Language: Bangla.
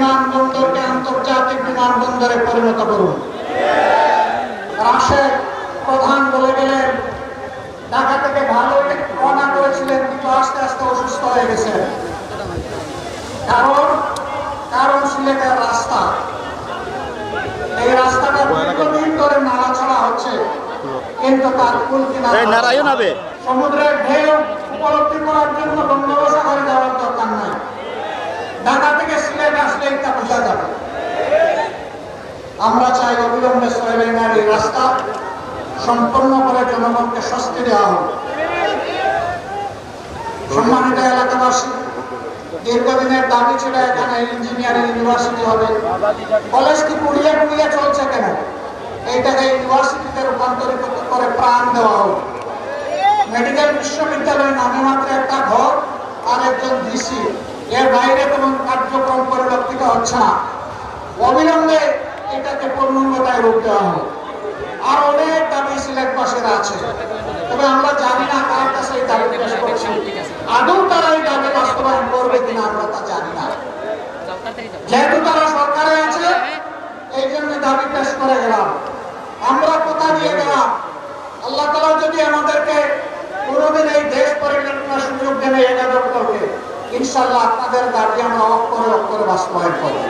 বিমানবন্দরকে আন্তর্জাতিক বিমানবন্দরে পরিণত করুন। রাশেদ প্রধান বলে গেলেন ঢাকা থেকে ভালো রওনা করেছিলেন, কিন্তু আস্তে আস্তে অসুস্থ হয়ে গেছেন। কারণ সিলেটের রাস্তা, এই রাস্তাটা দীর্ঘদিন ধরে নাড়াছাড়া হচ্ছে, কিন্তু তার কুল কিনারা সমুদ্রের ঢেউ উপলব্ধি করার জন্য বঙ্গোপসাগরে যাওয়ার দরকার নাই, ঢাকা থেকে সিলেট আসলেই তা বোঝা যাবে। আমরা চাই অবিলম্বে সোহেলের এই রাস্তা সম্পন্ন করে জনগণকে স্বস্তি দেওয়া হোক। সম্মানিত এলাকাবাসী, দীর্ঘদিনের দাবি ছিল এখানে ইঞ্জিনিয়ারিং ইউনিভার্সিটি হবে। কলেজ কি পুড়িয়ে পুড়িয়ে চলছে কেন? এইটাকে ইউনিভার্সিটিতে রূপান্তরিত করে প্রাণ দেওয়া হোক। মেডিকেল বিশ্ববিদ্যালয় নামে মাত্র একটা ঘর আর একজন ভিসি, এর বাইরে কোনো কার্যক্রম পরিলক্ষিত হচ্ছে না। অবিলম্বে এটাকে পূর্ণাঙ্গতায় রূপ দেওয়া হোক। আর অনেক দাবি সিলেটবাসীরা আছে, তবে আমরা জানি না কার কাছে এই দাবি পেশ করছে। আদৌ তারা এই দাবি বাস্তবায়ন করবে কিনা আমরা তা জানি না। যেহেতু তারা সরকারে আছে, এই জন্য দাবি পেশ করে গেলাম। আমরা কথা দিয়ে গেলাম, আল্লাহ তাআলা যদি আমাদেরকে কোনোদিন এই দেশ পরিচালনার সুযোগ দেন এই এলাকার ইনশাআল্লাহ আপনাদের দাবি আমরা অক্ষরে অক্ষরে বাস্তবায়ন করব।